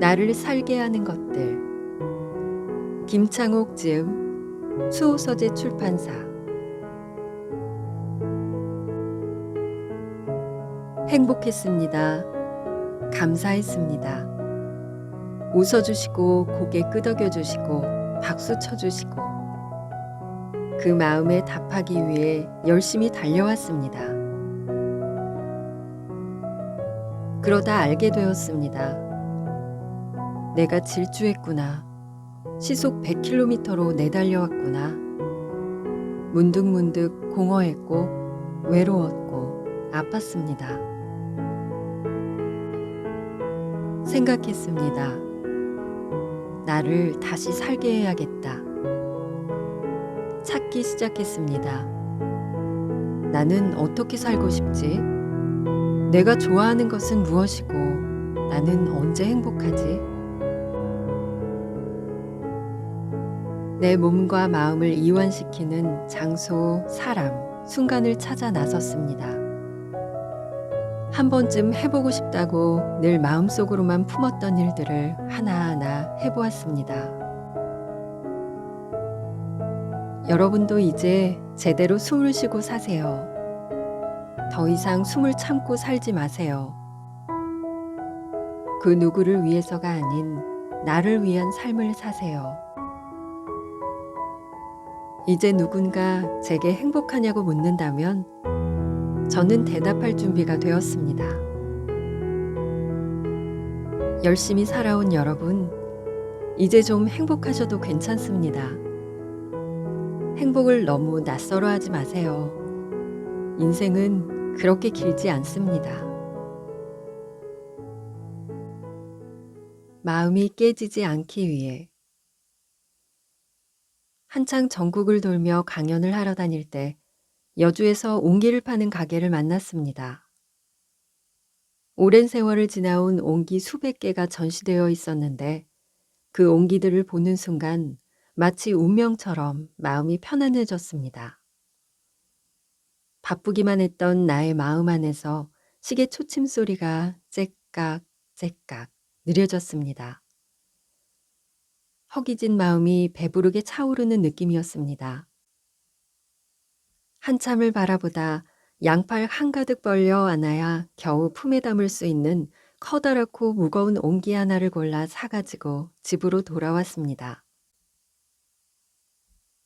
나를 살게 하는 것들. 김창옥 지음, 수호서재 출판사. 행복했습니다. 감사했습니다. 웃어주시고 고개 끄덕여주시고 박수 쳐주시고 그 마음에 답하기 위해 열심히 달려왔습니다. 그러다 알게 되었습니다. 내가 질주했구나. 시속 100km로 내달려왔구나. 문득문득 공허했고 외로웠고 아팠습니다. 생각했습니다. 나를 다시 살게 해야겠다. 찾기 시작했습니다. 나는 어떻게 살고 싶지? 내가 좋아하는 것은 무엇이고 나는 언제 행복하지? 내 몸과 마음을 이완시키는 장소, 사람, 순간을 찾아 나섰습니다. 한 번쯤 해보고 싶다고 늘 마음속으로만 품었던 일들을 하나하나 해보았습니다. 여러분도 이제 제대로 숨을 쉬고 사세요. 더 이상 숨을 참고 살지 마세요. 그 누구를 위해서가 아닌 나를 위한 삶을 사세요. 이제 누군가 제게 행복하냐고 묻는다면 저는 대답할 준비가 되었습니다. 열심히 살아온 여러분, 이제 좀 행복하셔도 괜찮습니다. 행복을 너무 낯설어 하지 마세요. 인생은 그렇게 길지 않습니다. 마음이 깨지지 않기 위해. 한창 전국을 돌며 강연을 하러 다닐 때 여주에서 옹기를 파는 가게를 만났습니다. 오랜 세월을 지나온 옹기 수백 개가 전시되어 있었는데 그 옹기들을 보는 순간 마치 운명처럼 마음이 편안해졌습니다. 바쁘기만 했던 나의 마음 안에서 시계 초침 소리가 째깍 째깍 느려졌습니다. 허기진 마음이 배부르게 차오르는 느낌이었습니다. 한참을 바라보다 양팔 한가득 벌려 안아야 겨우 품에 담을 수 있는 커다랗고 무거운 옹기 하나를 골라 사가지고 집으로 돌아왔습니다.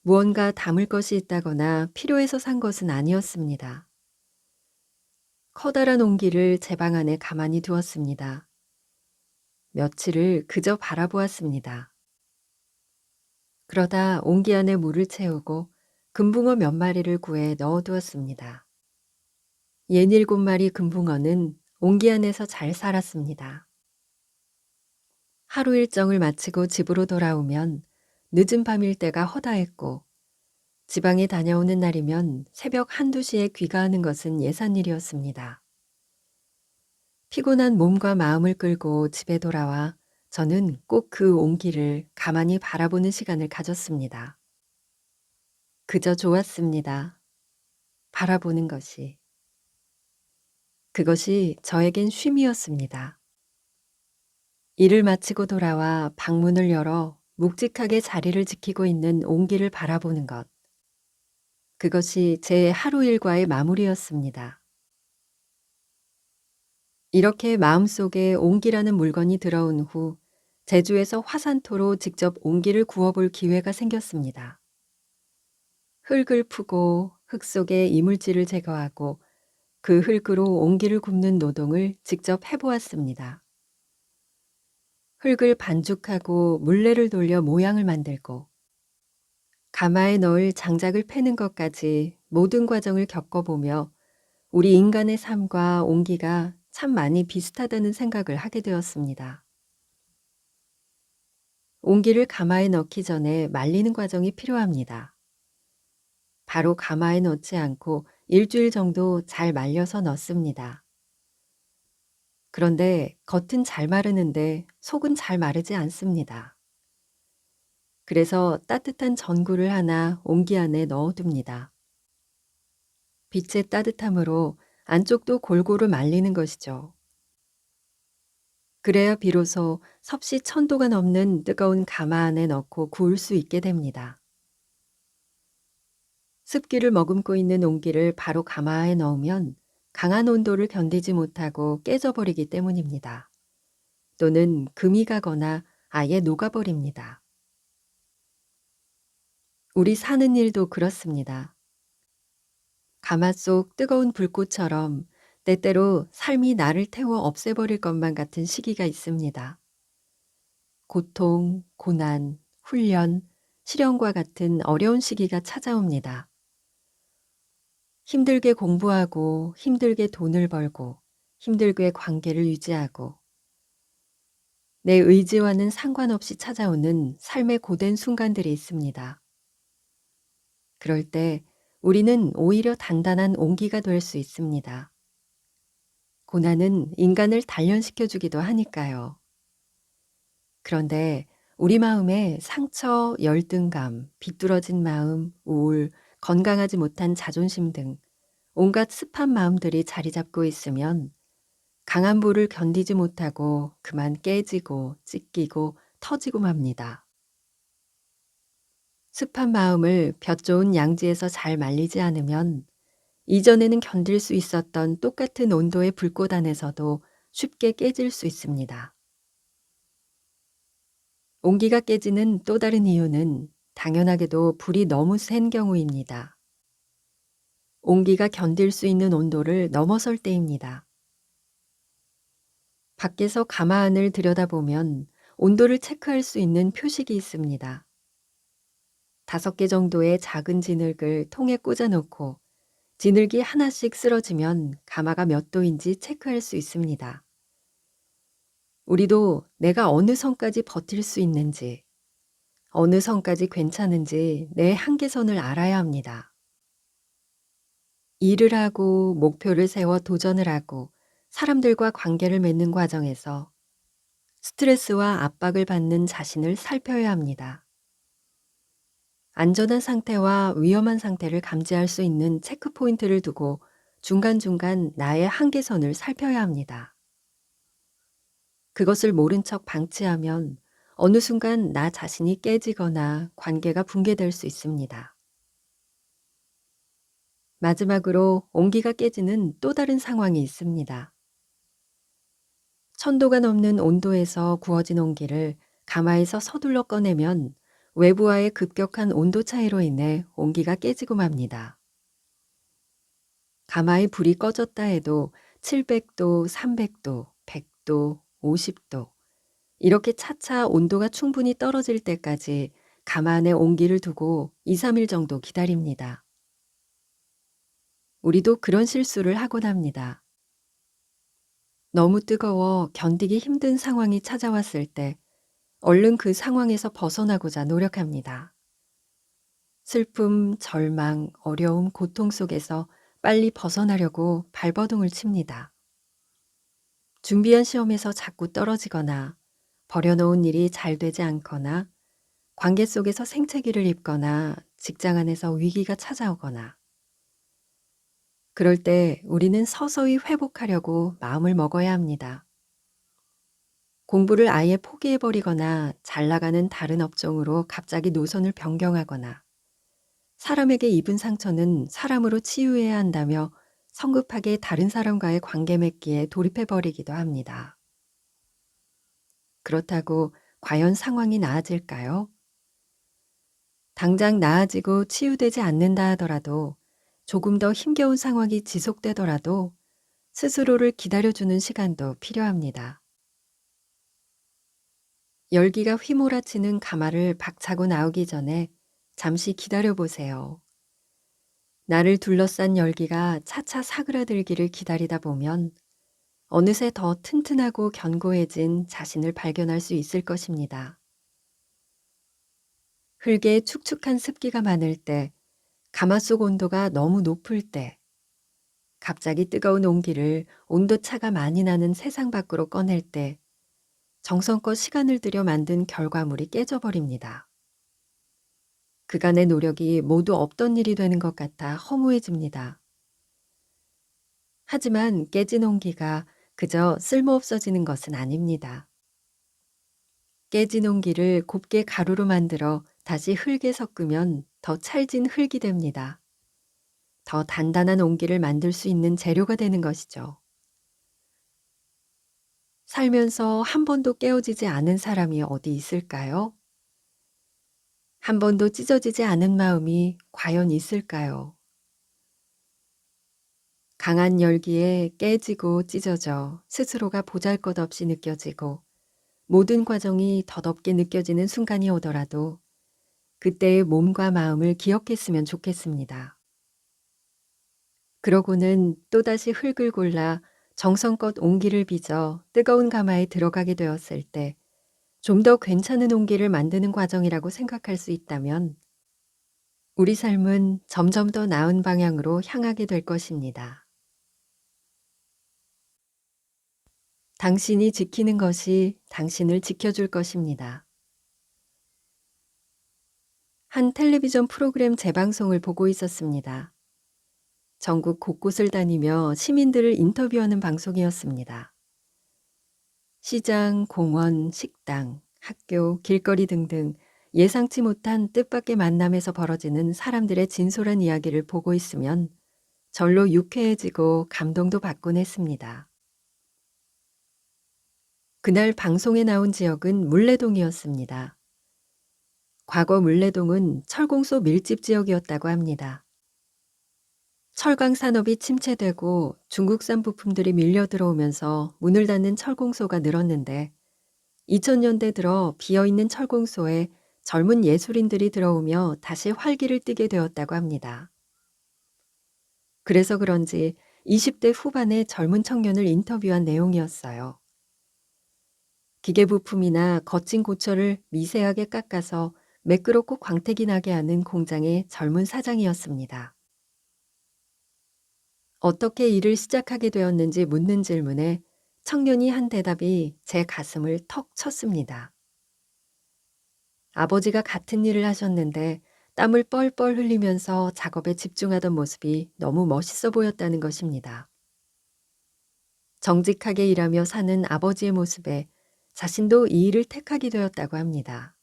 무언가 담을 것이 있다거나 필요해서 산 것은 아니었습니다. 커다란 옹기를 제 방 안에 가만히 두었습니다. 며칠을 그저 바라보았습니다. 그러다 옹기 안에 물을 채우고 금붕어 몇 마리를 구해 넣어두었습니다. 67마리 금붕어는 옹기 안에서 잘 살았습니다. 하루 일정을 마치고 집으로 돌아오면 늦은 밤일 때가 허다했고 지방에 다녀오는 날이면 새벽 한두 시에 귀가하는 것은 예산일이었습니다. 피곤한 몸과 마음을 끌고 집에 돌아와 저는 꼭 그 옹기를 가만히 바라보는 시간을 가졌습니다. 그저 좋았습니다. 바라보는 것이. 그것이 저에겐 쉼이었습니다. 일을 마치고 돌아와 방문을 열어 묵직하게 자리를 지키고 있는 옹기를 바라보는 것. 그것이 제 하루 일과의 마무리였습니다. 이렇게 마음속에 옹기라는 물건이 들어온 후 제주에서 화산토로 직접 옹기를 구워볼 기회가 생겼습니다. 흙을 푸고 흙 속에 이물질을 제거하고 그 흙으로 옹기를 굽는 노동을 직접 해보았습니다. 흙을 반죽하고 물레를 돌려 모양을 만들고 가마에 넣을 장작을 패는 것까지 모든 과정을 겪어보며 우리 인간의 삶과 옹기가 참 많이 비슷하다는 생각을 하게 되었습니다. 옹기를 가마에 넣기 전에 말리는 과정이 필요합니다. 바로 가마에 넣지 않고 일주일 정도 잘 말려서 넣습니다. 그런데 겉은 잘 마르는데 속은 잘 마르지 않습니다. 그래서 따뜻한 전구를 하나 옹기 안에 넣어둡니다. 빛의 따뜻함으로 안쪽도 골고루 말리는 것이죠. 그래야 비로소 섭씨 1000도가 넘는 뜨거운 가마 안에 넣고 구울 수 있게 됩니다. 습기를 머금고 있는 온기를 바로 가마에 넣으면 강한 온도를 견디지 못하고 깨져버리기 때문입니다. 또는 금이 가거나 아예 녹아버립니다. 우리 사는 일도 그렇습니다. 가마 속 뜨거운 불꽃처럼 때때로 삶이 나를 태워 없애버릴 것만 같은 시기가 있습니다. 고통, 고난, 훈련, 시련과 같은 어려운 시기가 찾아옵니다. 힘들게 공부하고 힘들게 돈을 벌고 힘들게 관계를 유지하고 내 의지와는 상관없이 찾아오는 삶의 고된 순간들이 있습니다. 그럴 때 우리는 오히려 단단한 온기가 될 수 있습니다. 고난은 인간을 단련시켜 주기도 하니까요. 그런데 우리 마음에 상처, 열등감, 비뚤어진 마음, 우울, 건강하지 못한 자존심 등 온갖 습한 마음들이 자리 잡고 있으면 강한 불을 견디지 못하고 그만 깨지고 찢기고 터지고 맙니다. 습한 마음을 볕 좋은 양지에서 잘 말리지 않으면 이전에는 견딜 수 있었던 똑같은 온도의 불꽃 안에서도 쉽게 깨질 수 있습니다. 온기가 깨지는 또 다른 이유는 당연하게도 불이 너무 센 경우입니다. 온기가 견딜 수 있는 온도를 넘어설 때입니다. 밖에서 가마 안을 들여다보면 온도를 체크할 수 있는 표식이 있습니다. 5개 정도의 작은 진흙을 통에 꽂아 놓고 진흙이 하나씩 쓰러지면 가마가 몇 도인지 체크할 수 있습니다. 우리도 내가 어느 선까지 버틸 수 있는지, 어느 선까지 괜찮은지 내 한계선을 알아야 합니다. 일을 하고 목표를 세워 도전을 하고 사람들과 관계를 맺는 과정에서 스트레스와 압박을 받는 자신을 살펴야 합니다. 안전한 상태와 위험한 상태를 감지할 수 있는 체크 포인트를 두고 중간중간 나의 한계선을 살펴야 합니다. 그것을 모른 척 방치하면 어느 순간 나 자신이 깨지거나 관계가 붕괴될 수 있습니다. 마지막으로 온기가 깨지는 또 다른 상황이 있습니다. 1000도가 넘는 온도에서 구워진 온기를 가마에서 서둘러 꺼내면 외부와의 급격한 온도 차이로 인해 온기가 깨지고 맙니다. 가마의 불이 꺼졌다 해도 700도, 300도, 100도, 50도 이렇게 차차 온도가 충분히 떨어질 때까지 가마 안에 온기를 두고 2, 3일 정도 기다립니다. 우리도 그런 실수를 하곤 합니다. 너무 뜨거워 견디기 힘든 상황이 찾아왔을 때 얼른 그 상황에서 벗어나고자 노력합니다. 슬픔, 절망, 어려움, 고통 속에서 빨리 벗어나려고 발버둥을 칩니다. 준비한 시험에서 자꾸 떨어지거나 버려놓은 일이 잘 되지 않거나 관계 속에서 생채기를 입거나 직장 안에서 위기가 찾아오거나 그럴 때 우리는 서서히 회복하려고 마음을 먹어야 합니다. 공부를 아예 포기해버리거나 잘 나가는 다른 업종으로 갑자기 노선을 변경하거나 사람에게 입은 상처는 사람으로 치유해야 한다며 성급하게 다른 사람과의 관계 맺기에 돌입해버리기도 합니다. 그렇다고 과연 상황이 나아질까요? 당장 나아지고 치유되지 않는다 하더라도 조금 더 힘겨운 상황이 지속되더라도 스스로를 기다려주는 시간도 필요합니다. 열기가 휘몰아치는 가마를 박차고 나오기 전에 잠시 기다려보세요. 나를 둘러싼 열기가 차차 사그라들기를 기다리다 보면 어느새 더 튼튼하고 견고해진 자신을 발견할 수 있을 것입니다. 흙에 축축한 습기가 많을 때, 가마 속 온도가 너무 높을 때, 갑자기 뜨거운 온기를 온도차가 많이 나는 세상 밖으로 꺼낼 때 정성껏 시간을 들여 만든 결과물이 깨져버립니다. 그간의 노력이 모두 없던 일이 되는 것 같아 허무해집니다. 하지만 깨진 온기가 그저 쓸모없어지는 것은 아닙니다. 깨진 옹기를 곱게 가루로 만들어 다시 흙에 섞으면 더 찰진 흙이 됩니다. 더 단단한 옹기를 만들 수 있는 재료가 되는 것이죠. 살면서 한 번도 깨어지지 않은 사람이 어디 있을까요? 한 번도 찢어지지 않은 마음이 과연 있을까요? 강한 열기에 깨지고 찢어져 스스로가 보잘것없이 느껴지고 모든 과정이 덧없게 느껴지는 순간이 오더라도 그때의 몸과 마음을 기억했으면 좋겠습니다. 그러고는 또다시 흙을 골라 정성껏 온기를 빚어 뜨거운 가마에 들어가게 되었을 때 좀 더 괜찮은 온기를 만드는 과정이라고 생각할 수 있다면 우리 삶은 점점 더 나은 방향으로 향하게 될 것입니다. 당신이 지키는 것이 당신을 지켜줄 것입니다. 한 텔레비전 프로그램 재방송을 보고 있었습니다. 전국 곳곳을 다니며 시민들을 인터뷰하는 방송이었습니다. 시장, 공원, 식당, 학교, 길거리 등등 예상치 못한 뜻밖의 만남에서 벌어지는 사람들의 진솔한 이야기를 보고 있으면 절로 유쾌해지고 감동도 받곤 했습니다. 그날 방송에 나온 지역은 물레동이었습니다. 과거 물레동은 철공소 밀집 지역이었다고 합니다. 철강 산업이 침체되고 중국산 부품들이 밀려 들어오면서 문을 닫는 철공소가 늘었는데 2000년대 들어 비어있는 철공소에 젊은 예술인들이 들어오며 다시 활기를 띠게 되었다고 합니다. 그래서 그런지 20대 후반의 젊은 청년을 인터뷰한 내용이었어요. 기계 부품이나 거친 고철을 미세하게 깎아서 매끄럽고 광택이 나게 하는 공장의 젊은 사장이었습니다. 어떻게 일을 시작하게 되었는지 묻는 질문에 청년이 한 대답이 제 가슴을 턱 쳤습니다. 아버지가 같은 일을 하셨는데 땀을 뻘뻘 흘리면서 작업에 집중하던 모습이 너무 멋있어 보였다는 것입니다. 정직하게 일하며 사는 아버지의 모습에 자신도 이 일을 택하게 되었다고 합니다.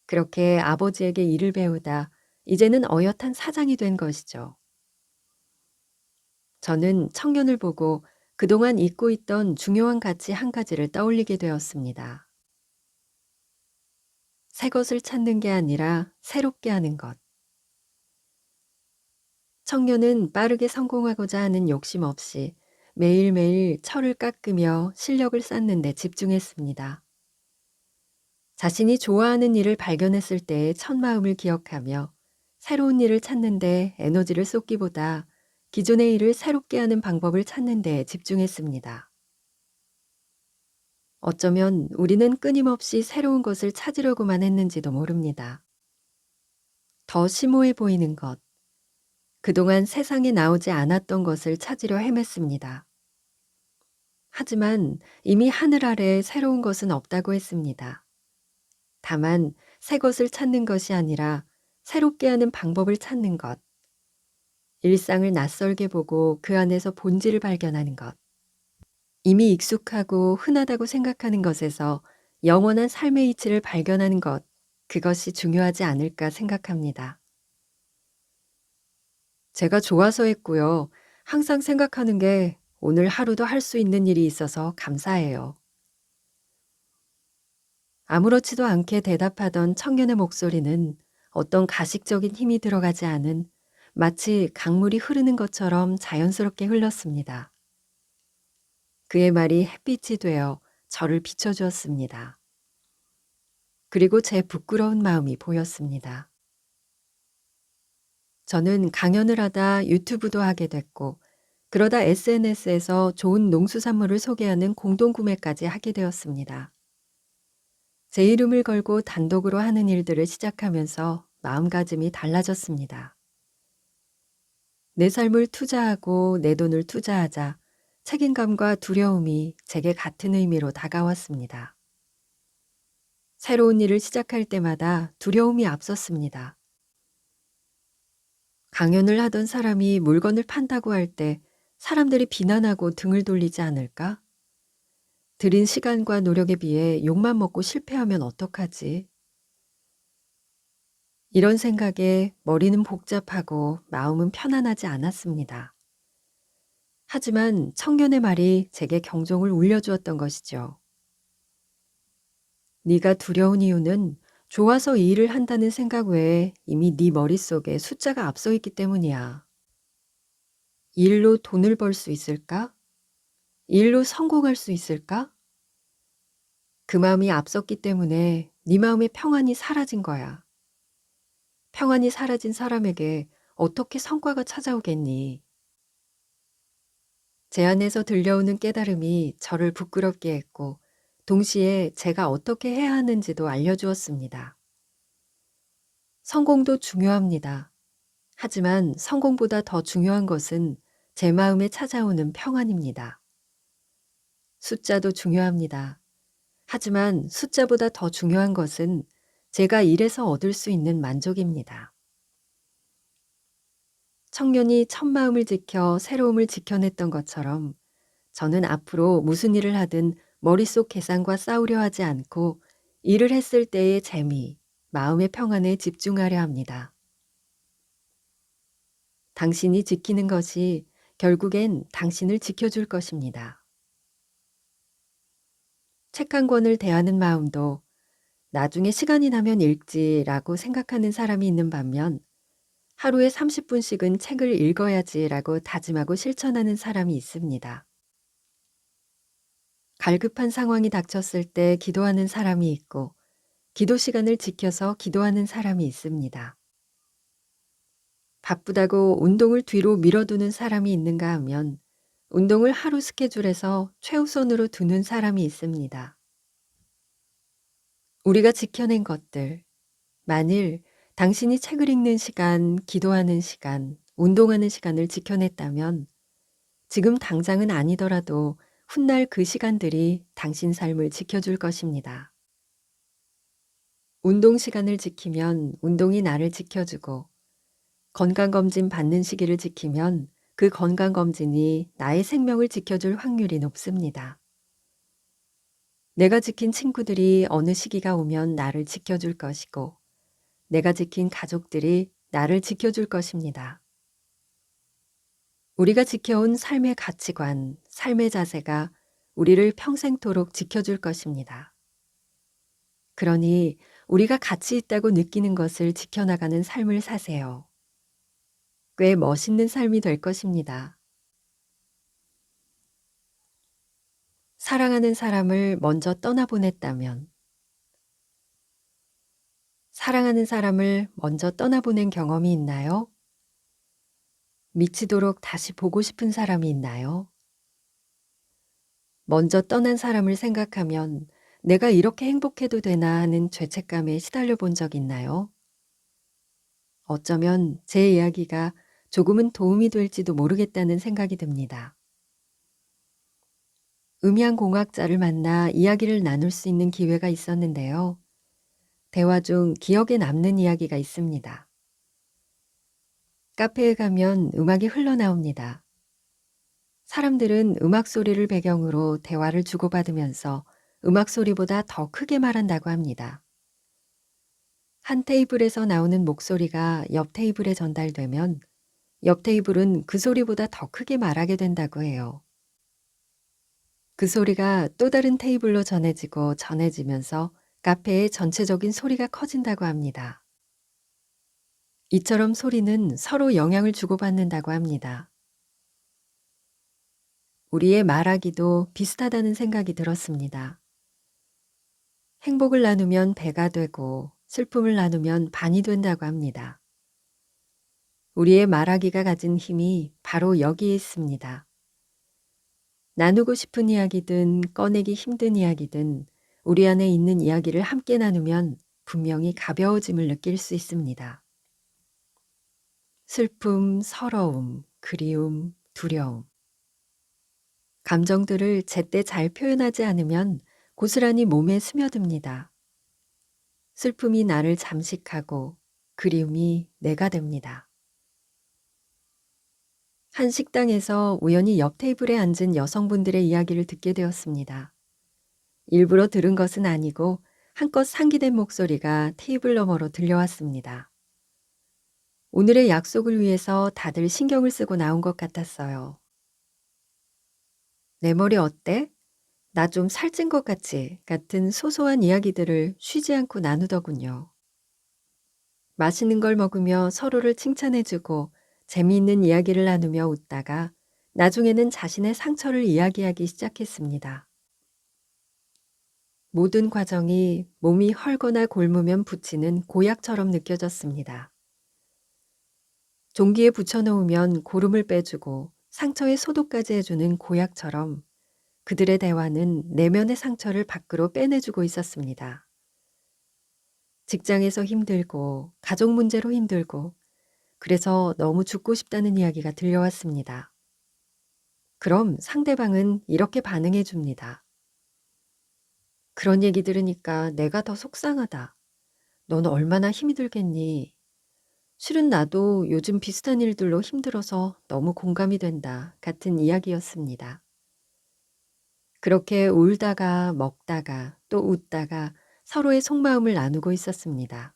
그렇게 아버지에게 일을 배우다 이제는 어엿한 사장이 된 것이죠. 저는 청년을 보고 그동안 잊고 있던 중요한 가치 한 가지를 떠올리게 되었습니다. 새 것을 찾는 게 아니라 새롭게 하는 것. 청년은 빠르게 성공하고자 하는 욕심 없이 매일매일 철을 깎으며 실력을 쌓는 데 집중했습니다. 자신이 좋아하는 일을 발견했을 때의 첫 마음을 기억하며 새로운 일을 찾는 데 에너지를 쏟기보다 기존의 일을 새롭게 하는 방법을 찾는 데 집중했습니다. 어쩌면 우리는 끊임없이 새로운 것을 찾으려고만 했는지도 모릅니다. 더 심오해 보이는 것, 그동안 세상에 나오지 않았던 것을 찾으려 헤맸습니다. 하지만 이미 하늘 아래에 새로운 것은 없다고 했습니다. 다만 새 것을 찾는 것이 아니라 새롭게 하는 방법을 찾는 것, 일상을 낯설게 보고 그 안에서 본질을 발견하는 것, 이미 익숙하고 흔하다고 생각하는 것에서 영원한 삶의 이치를 발견하는 것, 그것이 중요하지 않을까 생각합니다. 제가 좋아서 했고요. 항상 생각하는 게 오늘 하루도 할 수 있는 일이 있어서 감사해요. 아무렇지도 않게 대답하던 청년의 목소리는 어떤 가식적인 힘이 들어가지 않은 마치 강물이 흐르는 것처럼 자연스럽게 흘렀습니다. 그의 말이 햇빛이 되어 저를 비춰주었습니다. 그리고 제 부끄러운 마음이 보였습니다. 저는 강연을 하다 유튜브도 하게 됐고, 그러다 SNS에서 좋은 농수산물을 소개하는 공동구매까지 하게 되었습니다. 제 이름을 걸고 단독으로 하는 일들을 시작하면서 마음가짐이 달라졌습니다. 내 삶을 투자하고 내 돈을 투자하자 책임감과 두려움이 제게 같은 의미로 다가왔습니다. 새로운 일을 시작할 때마다 두려움이 앞섰습니다. 강연을 하던 사람이 물건을 판다고 할 때 사람들이 비난하고 등을 돌리지 않을까? 들인 시간과 노력에 비해 욕만 먹고 실패하면 어떡하지? 이런 생각에 머리는 복잡하고 마음은 편안하지 않았습니다. 하지만 청년의 말이 제게 경종을 울려주었던 것이죠. 네가 두려운 이유는 좋아서 이 일을 한다는 생각 외에 이미 네 머릿속에 숫자가 앞서 있기 때문이야. 이 일로 돈을 벌 수 있을까? 이 일로 성공할 수 있을까? 그 마음이 앞섰기 때문에 네 마음의 평안이 사라진 거야. 평안이 사라진 사람에게 어떻게 성과가 찾아오겠니? 제 안에서 들려오는 깨달음이 저를 부끄럽게 했고, 동시에 제가 어떻게 해야 하는지도 알려주었습니다. 성공도 중요합니다. 하지만 성공보다 더 중요한 것은 제 마음에 찾아오는 평안입니다. 숫자도 중요합니다. 하지만 숫자보다 더 중요한 것은 제가 일에서 얻을 수 있는 만족입니다. 청년이 첫마음을 지켜 새로움을 지켜냈던 것처럼 저는 앞으로 무슨 일을 하든 머릿속 계산과 싸우려 하지 않고 일을 했을 때의 재미, 마음의 평안에 집중하려 합니다. 당신이 지키는 것이 결국엔 당신을 지켜줄 것입니다. 책 한 권을 대하는 마음도 나중에 시간이 나면 읽지라고 생각하는 사람이 있는 반면 하루에 30분씩은 책을 읽어야지라고 다짐하고 실천하는 사람이 있습니다. 갈급한 상황이 닥쳤을 때 기도하는 사람이 있고 기도 시간을 지켜서 기도하는 사람이 있습니다. 바쁘다고 운동을 뒤로 미뤄두는 사람이 있는가 하면 운동을 하루 스케줄에서 최우선으로 두는 사람이 있습니다. 우리가 지켜낸 것들, 만일 당신이 책을 읽는 시간, 기도하는 시간, 운동하는 시간을 지켜냈다면 지금 당장은 아니더라도 훗날 그 시간들이 당신 삶을 지켜줄 것입니다. 운동 시간을 지키면 운동이 나를 지켜주고 건강검진 받는 시기를 지키면 그 건강검진이 나의 생명을 지켜줄 확률이 높습니다. 내가 지킨 친구들이 어느 시기가 오면 나를 지켜줄 것이고 내가 지킨 가족들이 나를 지켜줄 것입니다. 우리가 지켜온 삶의 가치관, 삶의 자세가 우리를 평생토록 지켜줄 것입니다. 그러니 우리가 가치 있다고 느끼는 것을 지켜나가는 삶을 사세요. 꽤 멋있는 삶이 될 것입니다. 사랑하는 사람을 먼저 떠나보냈다면, 사랑하는 사람을 먼저 떠나보낸 경험이 있나요? 미치도록 다시 보고 싶은 사람이 있나요? 먼저 떠난 사람을 생각하면 내가 이렇게 행복해도 되나 하는 죄책감에 시달려 본 적 있나요? 어쩌면 제 이야기가 조금은 도움이 될지도 모르겠다는 생각이 듭니다. 음향공학자를 만나 이야기를 나눌 수 있는 기회가 있었는데요. 대화 중 기억에 남는 이야기가 있습니다. 카페에 가면 음악이 흘러나옵니다. 사람들은 음악 소리를 배경으로 대화를 주고받으면서 음악 소리보다 더 크게 말한다고 합니다. 한 테이블에서 나오는 목소리가 옆 테이블에 전달되면 옆 테이블은 그 소리보다 더 크게 말하게 된다고 해요. 그 소리가 또 다른 테이블로 전해지고 전해지면서 카페의 전체적인 소리가 커진다고 합니다. 이처럼 소리는 서로 영향을 주고받는다고 합니다. 우리의 말하기도 비슷하다는 생각이 들었습니다. 행복을 나누면 배가 되고 슬픔을 나누면 반이 된다고 합니다. 우리의 말하기가 가진 힘이 바로 여기에 있습니다. 나누고 싶은 이야기든 꺼내기 힘든 이야기든 우리 안에 있는 이야기를 함께 나누면 분명히 가벼워짐을 느낄 수 있습니다. 슬픔, 서러움, 그리움, 두려움. 감정들을 제때 잘 표현하지 않으면 고스란히 몸에 스며듭니다. 슬픔이 나를 잠식하고 그리움이 내가 됩니다. 한 식당에서 우연히 옆 테이블에 앉은 여성분들의 이야기를 듣게 되었습니다. 일부러 들은 것은 아니고 한껏 상기된 목소리가 테이블 너머로 들려왔습니다. 오늘의 약속을 위해서 다들 신경을 쓰고 나온 것 같았어요. 내 머리 어때? 나 좀 살찐 것 같지? 같은 소소한 이야기들을 쉬지 않고 나누더군요. 맛있는 걸 먹으며 서로를 칭찬해주고 재미있는 이야기를 나누며 웃다가 나중에는 자신의 상처를 이야기하기 시작했습니다. 모든 과정이 몸이 헐거나 곪으면 붙이는 고약처럼 느껴졌습니다. 종기에 붙여놓으면 고름을 빼주고 상처에 소독까지 해주는 고약처럼 그들의 대화는 내면의 상처를 밖으로 빼내주고 있었습니다. 직장에서 힘들고 가족 문제로 힘들고 그래서 너무 죽고 싶다는 이야기가 들려왔습니다. 그럼 상대방은 이렇게 반응해 줍니다. 그런 얘기 들으니까 내가 더 속상하다. 넌 얼마나 힘이 들겠니? 실은 나도 요즘 비슷한 일들로 힘들어서 너무 공감이 된다. 같은 이야기였습니다. 그렇게 울다가 먹다가 또 웃다가 서로의 속마음을 나누고 있었습니다.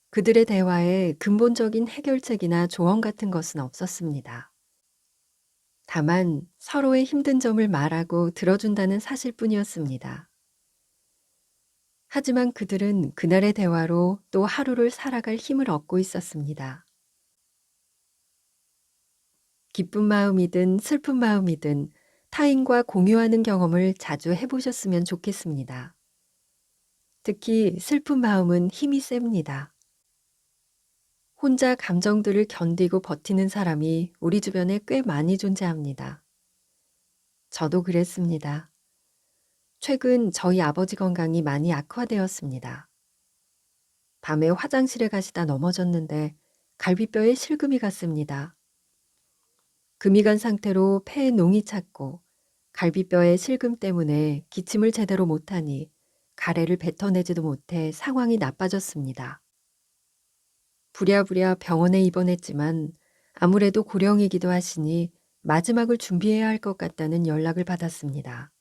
그들의 대화에 근본적인 해결책이나 조언 같은 것은 없었습니다. 다만 서로의 힘든 점을 말하고 들어준다는 사실뿐이었습니다. 하지만 그들은 그날의 대화로 또 하루를 살아갈 힘을 얻고 있었습니다. 기쁜 마음이든 슬픈 마음이든 타인과 공유하는 경험을 자주 해보셨으면 좋겠습니다. 특히 슬픈 마음은 힘이 셉니다. 혼자 감정들을 견디고 버티는 사람이 우리 주변에 꽤 많이 존재합니다. 저도 그랬습니다. 최근 저희 아버지 건강이 많이 악화되었습니다. 밤에 화장실에 가시다 넘어졌는데 갈비뼈에 실금이 갔습니다. 금이 간 상태로 폐에 농이 찼고 갈비뼈의 실금 때문에 기침을 제대로 못하니 가래를 뱉어내지도 못해 상황이 나빠졌습니다. 부랴부랴 병원에 입원했지만 아무래도 고령이기도 하시니 마지막을 준비해야 할 것 같다는 연락을 받았습니다.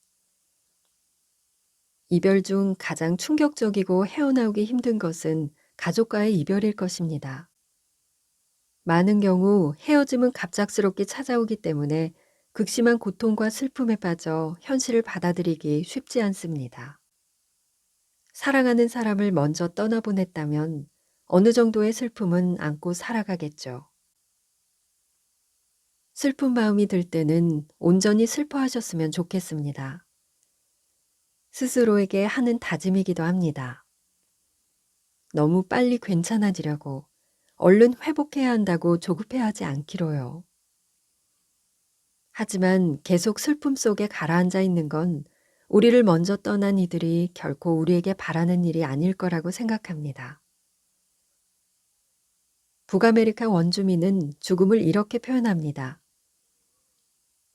이별 중 가장 충격적이고 헤어나오기 힘든 것은 가족과의 이별일 것입니다. 많은 경우 헤어짐은 갑작스럽게 찾아오기 때문에 극심한 고통과 슬픔에 빠져 현실을 받아들이기 쉽지 않습니다. 사랑하는 사람을 먼저 떠나보냈다면 어느 정도의 슬픔은 안고 살아가겠죠. 슬픈 마음이 들 때는 온전히 슬퍼하셨으면 좋겠습니다. 스스로에게 하는 다짐이기도 합니다. 너무 빨리 괜찮아지려고 얼른 회복해야 한다고 조급해하지 않기로요. 하지만 계속 슬픔 속에 가라앉아 있는 건 우리를 먼저 떠난 이들이 결코 우리에게 바라는 일이 아닐 거라고 생각합니다. 북아메리카 원주민은 죽음을 이렇게 표현합니다.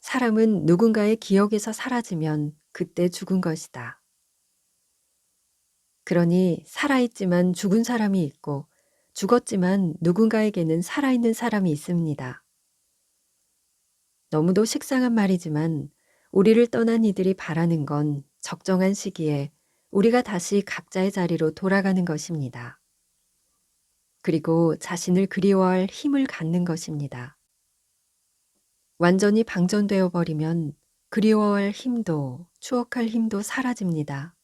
사람은 누군가의 기억에서 사라지면 그때 죽은 것이다. 그러니 살아있지만 죽은 사람이 있고 죽었지만 누군가에게는 살아있는 사람이 있습니다. 너무도 식상한 말이지만 우리를 떠난 이들이 바라는 건 적정한 시기에 우리가 다시 각자의 자리로 돌아가는 것입니다. 그리고 자신을 그리워할 힘을 갖는 것입니다. 완전히 방전되어 버리면 그리워할 힘도 추억할 힘도 사라집니다.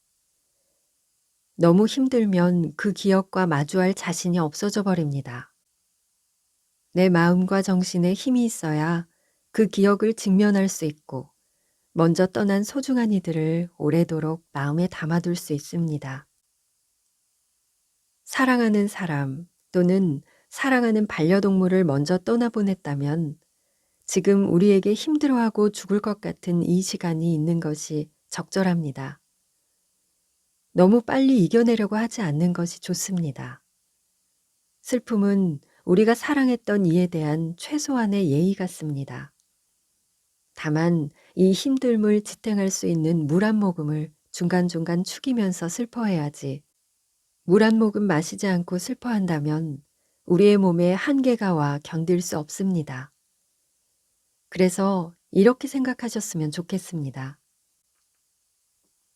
너무 힘들면 그 기억과 마주할 자신이 없어져 버립니다. 내 마음과 정신에 힘이 있어야 그 기억을 직면할 수 있고 먼저 떠난 소중한 이들을 오래도록 마음에 담아둘 수 있습니다. 사랑하는 사람 또는 사랑하는 반려동물을 먼저 떠나보냈다면 지금 우리에게 힘들어하고 죽을 것 같은 이 시간이 있는 것이 적절합니다. 너무 빨리 이겨내려고 하지 않는 것이 좋습니다. 슬픔은 우리가 사랑했던 이에 대한 최소한의 예의 같습니다. 다만 이 힘듦을 지탱할 수 있는 물 한 모금을 중간중간 축이면서 슬퍼해야지 물 한 모금 마시지 않고 슬퍼한다면 우리의 몸에 한계가 와 견딜 수 없습니다. 그래서 이렇게 생각하셨으면 좋겠습니다.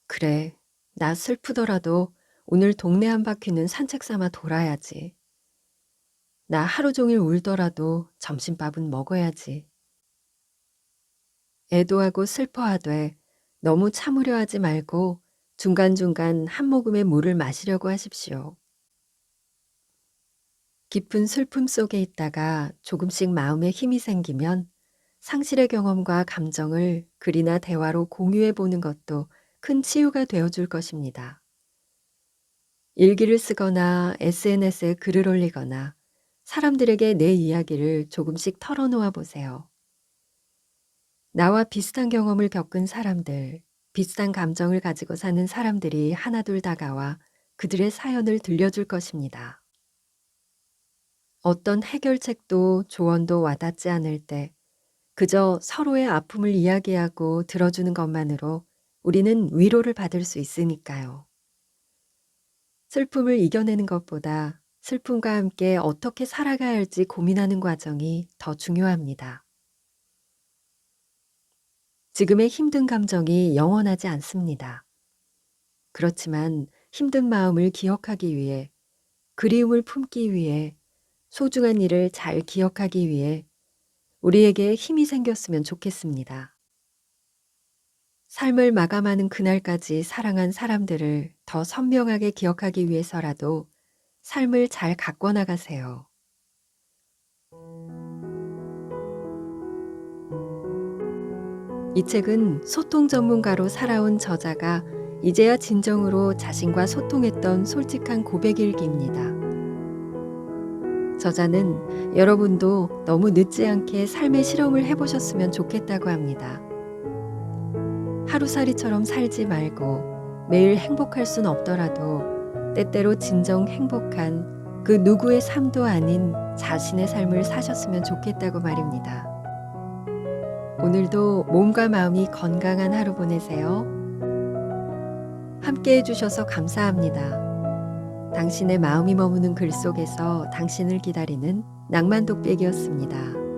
그래, 나 슬프더라도 오늘 동네 한 바퀴는 산책 삼아 돌아야지. 나 하루 종일 울더라도 점심밥은 먹어야지. 애도하고 슬퍼하되 너무 참으려 하지 말고 중간중간 한 모금의 물을 마시려고 하십시오. 깊은 슬픔 속에 있다가 조금씩 마음에 힘이 생기면 상실의 경험과 감정을 글이나 대화로 공유해 보는 것도 큰 치유가 되어 줄 것입니다. 일기를 쓰거나 SNS에 글을 올리거나 사람들에게 내 이야기를 조금씩 털어놓아 보세요. 나와 비슷한 경험을 겪은 사람들, 비슷한 감정을 가지고 사는 사람들이 하나둘 다가와 그들의 사연을 들려줄 것입니다. 어떤 해결책도 조언도 와닿지 않을 때 그저 서로의 아픔을 이야기하고 들어주는 것만으로 우리는 위로를 받을 수 있으니까요. 슬픔을 이겨내는 것보다 슬픔과 함께 어떻게 살아가야 할지 고민하는 과정이 더 중요합니다. 지금의 힘든 감정이 영원하지 않습니다. 그렇지만 힘든 마음을 기억하기 위해, 그리움을 품기 위해, 소중한 일을 잘 기억하기 위해 우리에게 힘이 생겼으면 좋겠습니다. 삶을 마감하는 그날까지 사랑한 사람들을 더 선명하게 기억하기 위해서라도 삶을 잘 가꿔 나가세요. 이 책은 소통 전문가로 살아온 저자가 이제야 진정으로 자신과 소통했던 솔직한 고백 일기입니다. 저자는 여러분도 너무 늦지 않게 삶의 실험을 해보셨으면 좋겠다고 합니다. 하루살이처럼 살지 말고 매일 행복할 순 없더라도 때때로 진정 행복한 그 누구의 삶도 아닌 자신의 삶을 사셨으면 좋겠다고 말입니다. 오늘도 몸과 마음이 건강한 하루 보내세요. 함께 해주셔서 감사합니다. 당신의 마음이 머무는 글 속에서 당신을 기다리는 낭만 독백이었습니다.